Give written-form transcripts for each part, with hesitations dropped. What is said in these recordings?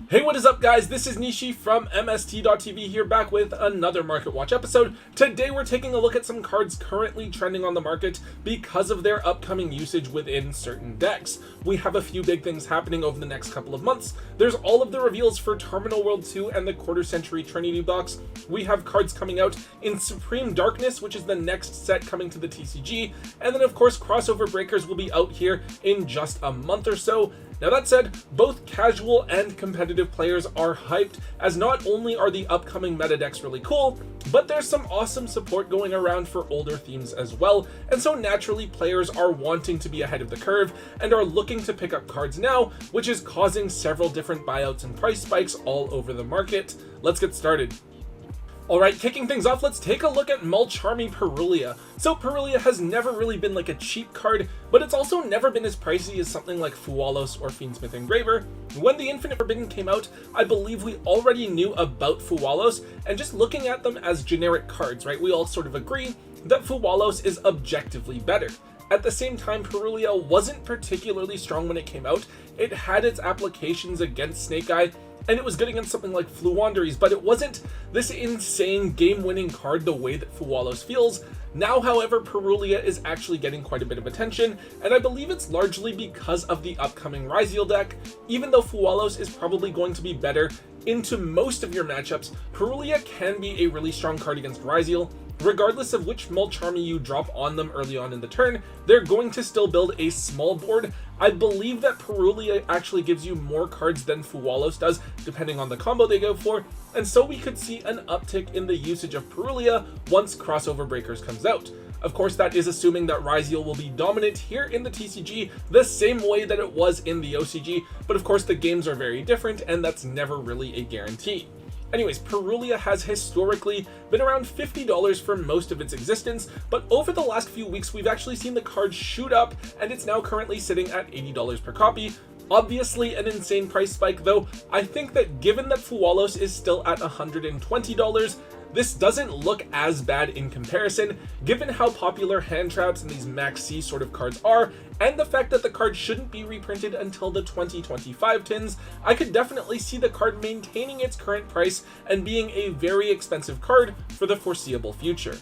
Hey, what is up guys? This is Nishi from MST.TV here, back with another Market Watch episode. Today we're taking a look at some cards currently trending on the market because of their upcoming usage within certain decks. We have a few big things happening over the next couple of months. There's all of the reveals for Terminal World 2 and the Quarter Century Trinity box. We have cards coming out in Supreme Darkness, which is the next set coming to the TCG. And then of course Crossover Breakers will be out here in just a month or so. Now that said, both casual and competitive players are hyped, as not only are the upcoming meta decks really cool, but there's some awesome support going around for older themes as well, and so naturally players are wanting to be ahead of the curve and are looking to pick up cards now, which is causing several different buyouts and price spikes all over the market. Let's get started. Alright, kicking things off, let's take a look at Mul Charmy Peria. So Peria has never really been like a cheap card, but it's also never been as pricey as something like Fuwalos or Fiendsmith Engraver. When the Infinite Forbidden came out, I believe we already knew about Fuwalos, and just looking at them as generic cards, right, we all sort of agree that Fuwalos is objectively better. At the same time, Peria wasn't particularly strong when it came out. It had its applications against Snake Eye, and it was good against something like Fluwanderies, but it wasn't this insane game-winning card the way that Fuwalos feels. Now, however, Peria is actually getting quite a bit of attention, and I believe it's largely because of the upcoming Ryziel deck. Even though Fuwalos is probably going to be better into most of your matchups, Peria can be a really strong card against Ryziel. Regardless of which Mul Charmy you drop on them early on in the turn, they're going to still build a small board. I believe that Peria actually gives you more cards than Fuwalos does, depending on the combo they go for, and so we could see an uptick in the usage of Peria once Crossover Breakers comes out. Of course, that is assuming that Ryziel will be dominant here in the TCG the same way that it was in the OCG, but of course the games are very different, and that's never really a guarantee. Anyways, Peria has historically been around $50 for most of its existence, but over the last few weeks we've actually seen the card shoot up, and it's now currently sitting at $80 per copy. Obviously an insane price spike, though I think that given that Fuwalos is still at $120, this doesn't look as bad in comparison, given how popular hand traps and these max C sort of cards are, and the fact that the card shouldn't be reprinted until the 2025 tins. I could definitely see the card maintaining its current price and being a very expensive card for the foreseeable future.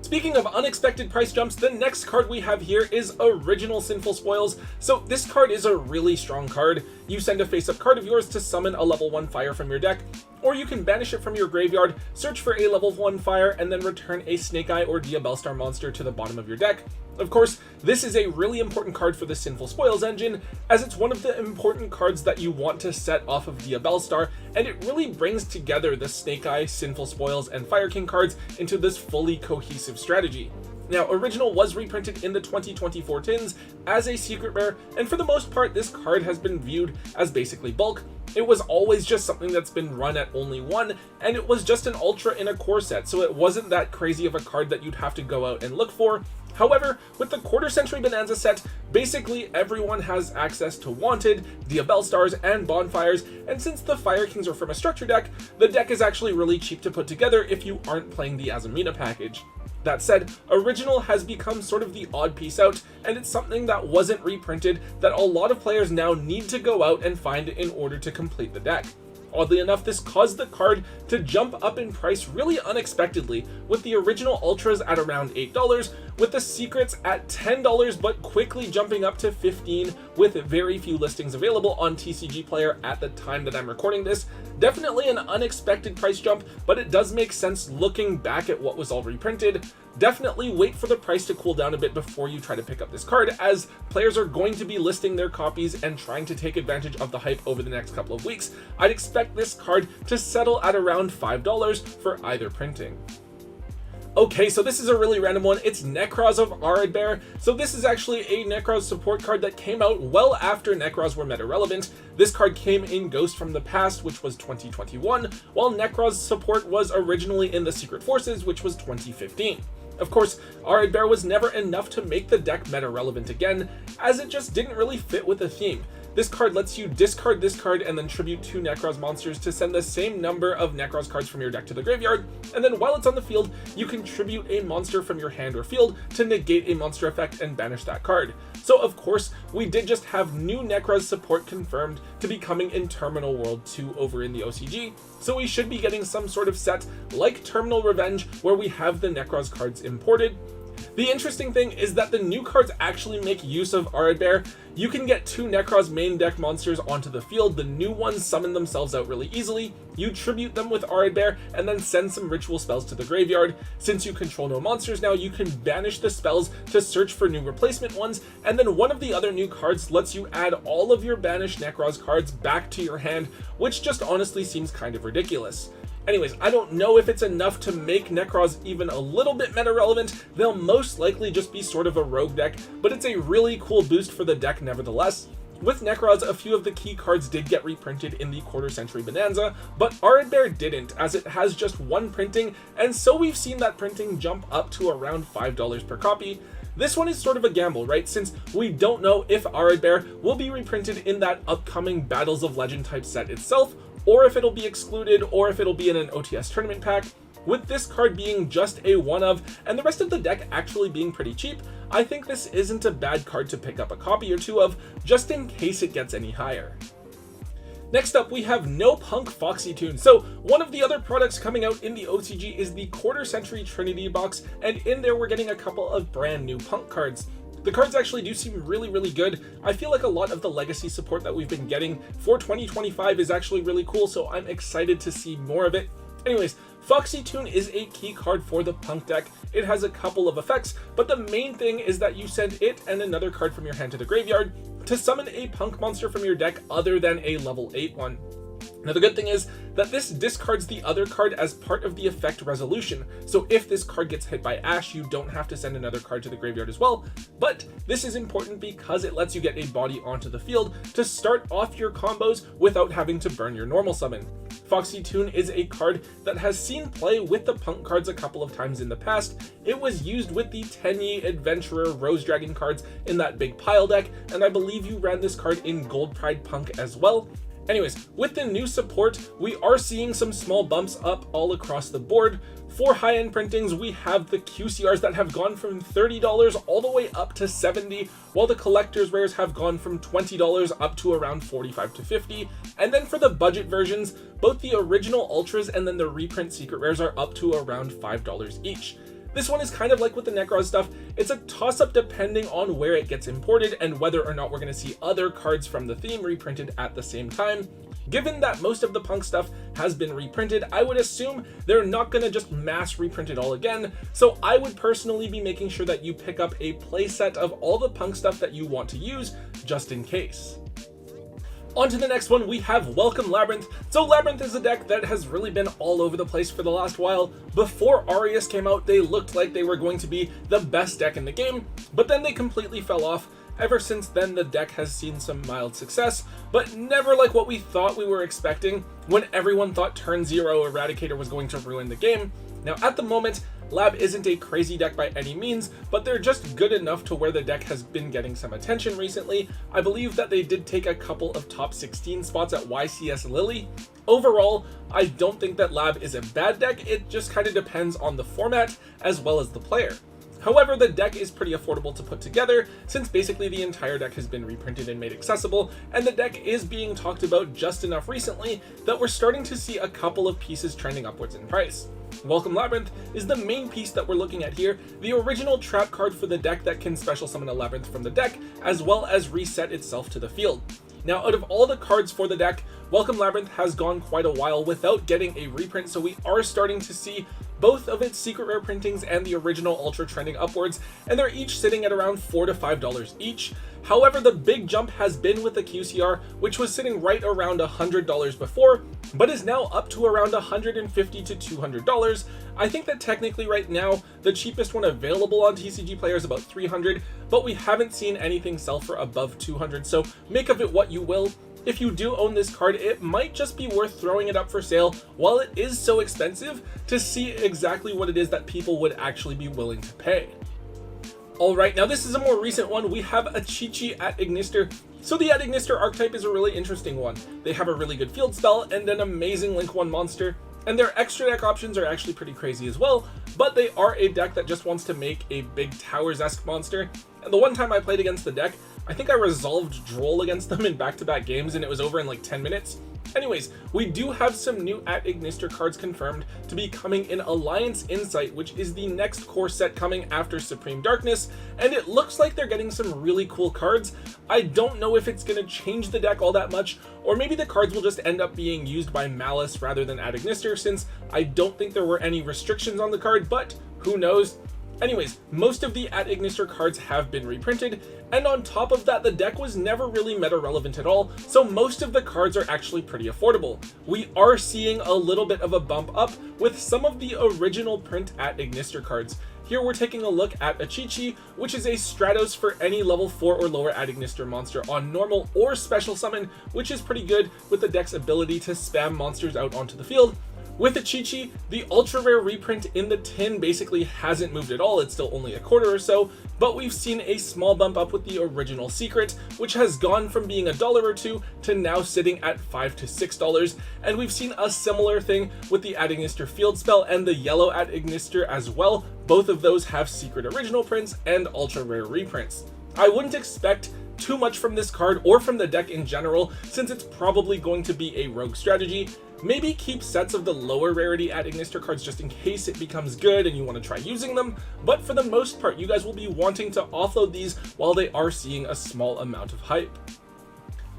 Speaking of unexpected price jumps, the next card we have here is Original Sinful Spoils. So this card is a really strong card. You send a face-up card of yours to summon a level 1 fire from your deck, or you can banish it from your graveyard, search for a level 1 fire, and then return a Snake Eye or Diabellstar monster to the bottom of your deck. Of course, this is a really important card for the Sinful Spoils engine, as it's one of the important cards that you want to set off of Diabellstar, and it really brings together the Snake Eye, Sinful Spoils, and Fire King cards into this fully cohesive strategy. Now, Original was reprinted in the 2024 tins as a secret rare, and for the most part this card has been viewed as basically bulk. It was always just something that's been run at only one, and it was just an ultra in a core set, so it wasn't that crazy of a card that you'd have to go out and look for. However, with the Quarter Century Bonanza set, basically everyone has access to Wanted, Diabellstars, and Bonfires, and since the Fire Kings are from a structure deck, the deck is actually really cheap to put together if you aren't playing the Azamina package. That said, Original has become sort of the odd piece out, and it's something that wasn't reprinted that a lot of players now need to go out and find in order to complete the deck. Oddly enough, this caused the card to jump up in price really unexpectedly, with the Original Ultras at around $8, with the Secrets at $10 but quickly jumping up to $15 with very few listings available on TCG Player at the time that I'm recording this. Definitely an unexpected price jump, but it does make sense looking back at what was all reprinted. Definitely wait for the price to cool down a bit before you try to pick up this card, as players are going to be listing their copies and trying to take advantage of the hype over the next couple of weeks. I'd expect this card to settle at around $5 for either printing. Okay, so this is a really random one. It's Necros of R Bear. So this is actually a Necros support card that came out well after Necros were meta relevant. This card came in Ghost from the Past, which was 2021, while Necros support was originally in the Secret Forces, which was 2015. Of course, R Bear was never enough to make the deck meta relevant again, as it just didn't really fit with the theme. This card lets you discard this card and then tribute 2 Necros monsters to send the same number of Necros cards from your deck to the graveyard, and then while it's on the field, you can tribute a monster from your hand or field to negate a monster effect and banish that card. So of course, we did just have new Necros support confirmed to be coming in Terminal World 2 over in the OCG, so we should be getting some sort of set like Terminal Revenge where we have the Necros cards imported. The interesting thing is that the new cards actually make use of R Bear. You can get 2 Necros main deck monsters onto the field, the new ones summon themselves out really easily, you tribute them with R Bear, and then send some ritual spells to the graveyard. Since you control no monsters now, you can banish the spells to search for new replacement ones, and then one of the other new cards lets you add all of your banished Necros cards back to your hand, which just honestly seems kind of ridiculous. Anyways, I don't know if it's enough to make Necros even a little bit meta relevant. They'll most likely just be sort of a rogue deck, but it's a really cool boost for the deck nevertheless. With Necros, a few of the key cards did get reprinted in the Quarter Century Bonanza, but R Bear didn't, as it has just 1 printing, and so we've seen that printing jump up to around $5 per copy. This one is sort of a gamble, right, since we don't know if R Bear will be reprinted in that upcoming Battles of Legend type set itself, or if it'll be excluded, or if it'll be in an OTS tournament pack. With this card being just a one of, and the rest of the deck actually being pretty cheap, I think this isn't a bad card to pick up a copy or 2 of, just in case it gets any higher. Next up, we have No Punk Foxy Tune. So one of the other products coming out in the OCG is the Quarter Century Trinity box, and in there we're getting a couple of brand new Punk cards. The cards actually do seem really good. I feel like a lot of the legacy support that we've been getting for 2025 is actually really cool, so I'm excited to see more of it. Anyways, Foxy Tune is a key card for the Punk deck. It has a couple of effects, but the main thing is that you send it and another card from your hand to the graveyard to summon a Punk monster from your deck other than a level 8 one. Now the good thing is that this discards the other card as part of the effect resolution, so if this card gets hit by Ash, you don't have to send another card to the graveyard as well, but this is important because it lets you get a body onto the field to start off your combos without having to burn your normal summon. Foxy Tune is a card that has seen play with the Punk cards a couple of times in the past. It was used with the Tenyi, Adventurer, Rose Dragon cards in that big pile deck, and I believe you ran this card in Gold Pride Punk as well. Anyways, with the new support, we are seeing some small bumps up all across the board. For high-end printings, we have the QCRs that have gone from $30 all the way up to $70, while the collector's rares have gone from $20 up to around $45 to $50. And then for the budget versions, both the original Ultras and then the reprint secret rares are up to around $5 each. This one is kind of like with the Necros stuff. It's a toss-up depending on where it gets imported and whether or not we're going to see other cards from the theme reprinted at the same time. Given that most of the Punk stuff has been reprinted, I would assume they're not going to just mass reprint it all again, so I would personally be making sure that you pick up a playset of all the Punk stuff that you want to use, just in case. On to the next one, we have Welcome Labyrinth. So Labyrinth is a deck that has really been all over the place for the last while. Before Arius came out, they looked like they were going to be the best deck in the game, but then they completely fell off. Ever since then, the deck has seen some mild success, but never like what we thought we were expecting when everyone thought Turn 0 Eradicator was going to ruin the game. Now at the moment, Lab isn't a crazy deck by any means, but they're just good enough to where the deck has been getting some attention recently. I believe that they did take a couple of top 16 spots at YCS Lily. Overall, I don't think that Lab is a bad deck, it just kind of depends on the format as well as the player. However, the deck is pretty affordable to put together, since basically the entire deck has been reprinted and made accessible, and the deck is being talked about just enough recently that we're starting to see a couple of pieces trending upwards in price. Welcome Labyrinth is the main piece that we're looking at here, the original trap card for the deck that can special summon a Labyrinth from the deck, as well as reset itself to the field. Now, out of all the cards for the deck, Welcome Labyrinth has gone quite a while without getting a reprint, so we are starting to see both of its secret rare printings and the original Ultra trending upwards, and they're each sitting at around $4 to $5 each. However, the big jump has been with the QCR, which was sitting right around $100 before, but is now up to around $150 to $200. I think that technically right now, the cheapest one available on TCG Player is about $300, but we haven't seen anything sell for above $200, so make of it what you will. If you do own this card, it might just be worth throwing it up for sale while it is so expensive to see exactly what it is that people would actually be willing to pay. Alright, now this is a more recent one. We have Atignister. So the Atignister archetype is a really interesting one. They have a really good field spell and an amazing Link 1 monster, and their extra deck options are actually pretty crazy as well, but they are a deck that just wants to make a big Towers-esque monster. And the one time I played against the deck, I think I resolved Droll against them in back-to-back games and it was over in like 10 minutes. Anyways, we do have some new Atignister cards confirmed to be coming in Alliance Insight, which is the next core set coming after Supreme Darkness, and it looks like they're getting some really cool cards. I don't know if it's going to change the deck all that much, or maybe the cards will just end up being used by Malice rather than Atignister, since I don't think there were any restrictions on the card, but who knows. Anyways, most of the Atignister cards have been reprinted, and on top of that, the deck was never really meta relevant at all, so most of the cards are actually pretty affordable. We are seeing a little bit of a bump up with some of the original print Atignister cards. Here we're taking a look at Achichi, which is a Stratos for any level 4 or lower Atignister monster on normal or special summon, which is pretty good with the deck's ability to spam monsters out onto the field. With Achichi, the ultra rare reprint in the tin basically hasn't moved at all, it's still only a quarter or so, but we've seen a small bump up with the original secret, which has gone from being $1 or $2 to now sitting at $5 to $6, and we've seen a similar thing with the Atignister field spell and the yellow Atignister as well. Both of those have secret original prints and ultra rare reprints. I wouldn't expect too much from this card or from the deck in general, since it's probably going to be a rogue strategy. Maybe keep sets of the lower rarity Atignister cards just in case it becomes good and you want to try using them, but for the most part you guys will be wanting to offload these while they are seeing a small amount of hype.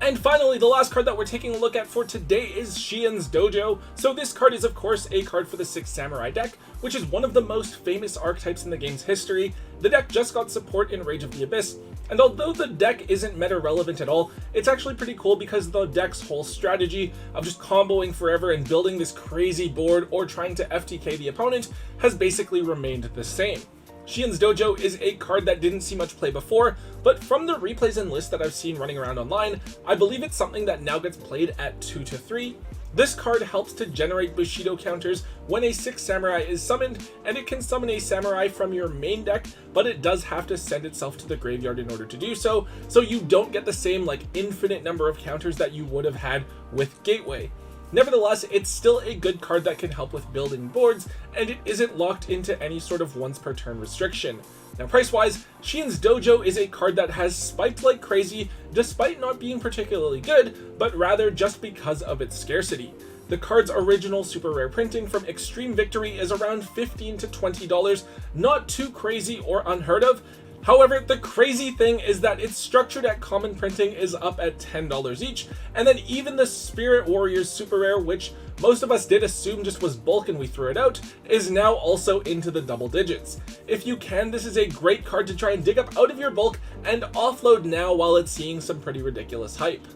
And finally, the last card that we're taking a look at for today is Shens Dojo. So this card is of course a card for the 6 Samurai deck, which is one of the most famous archetypes in the game's history. The deck just got support in Rage of the Abyss, and although the deck isn't meta relevant at all, it's actually pretty cool because the deck's whole strategy of just comboing forever and building this crazy board or trying to FTK the opponent has basically remained the same. Shens Dojo is a card that didn't see much play before, but from the replays and lists that I've seen running around online, I believe it's something that now gets played at 2 to 3. This card helps to generate Bushido counters when a 6 Samurai is summoned, and it can summon a Samurai from your main deck, but it does have to send itself to the graveyard in order to do so, so you don't get the same like infinite number of counters that you would have had with Gateway. Nevertheless, it's still a good card that can help with building boards, and it isn't locked into any sort of once per turn restriction. Now price-wise, Shens Dojo is a card that has spiked like crazy despite not being particularly good, but rather just because of its scarcity. The card's original super rare printing from Extreme Victory is around $15 to $20, not too crazy or unheard of. However, the crazy thing is that it's structured at common printing is up at $10 each, and then even the Spirit Warriors super rare, which most of us did assume just was bulk and we threw it out, is now also into the double digits. If you can, this is a great card to try and dig up out of your bulk and offload now while it's seeing some pretty ridiculous hype.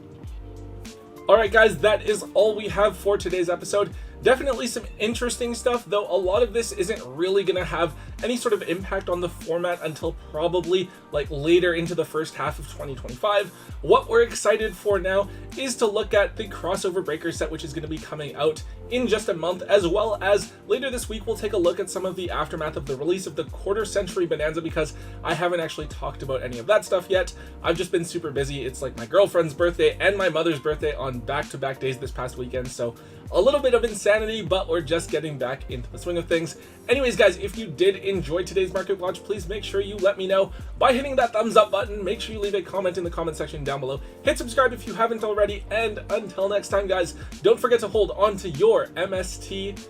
Alright guys, that is all we have for today's episode. Definitely some interesting stuff, though a lot of this isn't really going to have any sort of impact on the format until probably like later into the first half of 2025. What we're excited for now is to look at the crossover breaker set, which is going to be coming out in just a month, as well as later this week we'll take a look at some of the aftermath of the release of the quarter century bonanza, because I haven't actually talked about any of that stuff yet. I've just been super busy. It's like my girlfriend's birthday and my mother's birthday on back-to-back days this past weekend, so a little bit of insanity, but we're just getting back into the swing of things. Anyways guys, if you did enjoy today's market watch, please make sure you let me know by hitting that thumbs up button. Make sure you leave a comment in the comment section down below. Hit subscribe if you haven't already, and until next time guys, don't forget to hold on to your MST.TV.